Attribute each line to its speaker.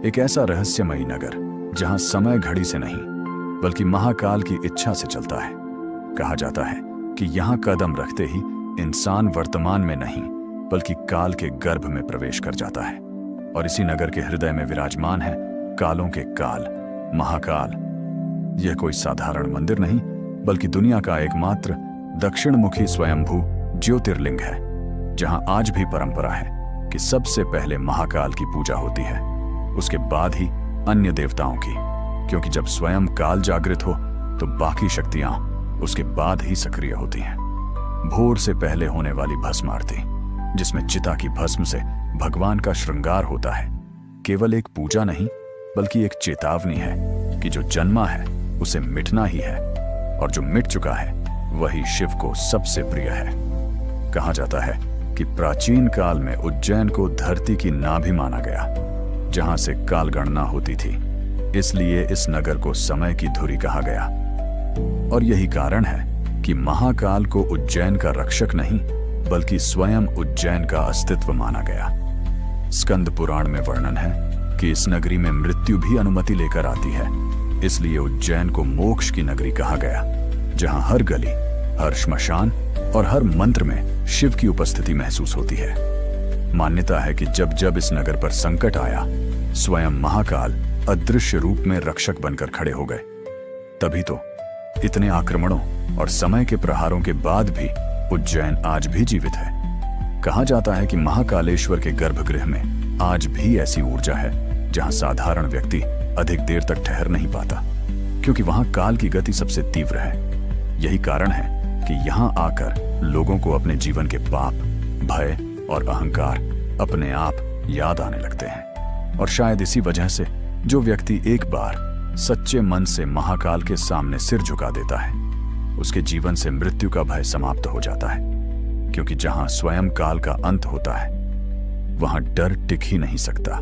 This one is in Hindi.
Speaker 1: एक ऐसा रहस्यमयी नगर जहां समय घड़ी से नहीं बल्कि महाकाल की इच्छा से चलता है। कहा जाता है कि यहां कदम रखते ही इंसान वर्तमान में नहीं बल्कि काल के गर्भ में प्रवेश कर जाता है। और इसी नगर के हृदय में विराजमान है कालों के काल, महाकाल। यह कोई साधारण मंदिर नहीं बल्कि दुनिया का एकमात्र दक्षिणमुखी स्वयंभू ज्योतिर्लिंग है, जहां आज भी परंपरा है कि सबसे पहले महाकाल की पूजा होती है, उसके बाद ही अन्य देवताओं की, क्योंकि जब स्वयं काल जागृत हो तो बाकी शक्तियां उसके बाद ही सक्रिय होती हैं। भोर से पहले होने वाली भस्म आरती, जिसमें चिता की भस्म से भगवान का श्रृंगार होता है, केवल एक पूजा नहीं बल्कि एक चेतावनी है कि जो जन्मा है उसे मिटना ही है, और जो मिट चुका है वही शिव को सबसे प्रिय है। कहा जाता है कि प्राचीन काल में उज्जैन को धरती की नाभि माना गया, जहां से काल गणना होती थी, इसलिए इस नगर को समय की धुरी कहा गया। और यही कारण है कि महाकाल को उज्जैन का रक्षक नहीं बल्कि स्वयं उज्जैन का अस्तित्व माना गया। स्कंद पुराण में वर्णन है कि इस नगरी में मृत्यु भी अनुमति लेकर आती है, इसलिए उज्जैन को मोक्ष की नगरी कहा गया, जहां हर गली, हर श्मशान और हर मंत्र में शिव की उपस्थिति महसूस होती है। मान्यता है कि जब जब इस नगर पर संकट आया, स्वयं महाकाल अदृश्य रूप में रक्षक बनकर खड़े हो गए। तभी तो इतने आक्रमणों और समय के प्रहारों के बाद भी उज्जैन आज भी जीवित है। कहा जाता है कि महाकालेश्वर के गर्भगृह में आज भी ऐसी ऊर्जा है जहां साधारण व्यक्ति अधिक देर तक ठहर नहीं पाता, क्योंकि वहां काल की गति सबसे तीव्र है। यही कारण है कि यहां आकर लोगों को अपने जीवन के पाप, भय और अहंकार अपने आप याद आने लगते हैं। और शायद इसी वजह से जो व्यक्ति एक बार सच्चे मन से महाकाल के सामने सिर झुका देता है, उसके जीवन से मृत्यु का भय समाप्त हो जाता है, क्योंकि जहां स्वयं काल का अंत होता है वहां डर टिक ही नहीं सकता।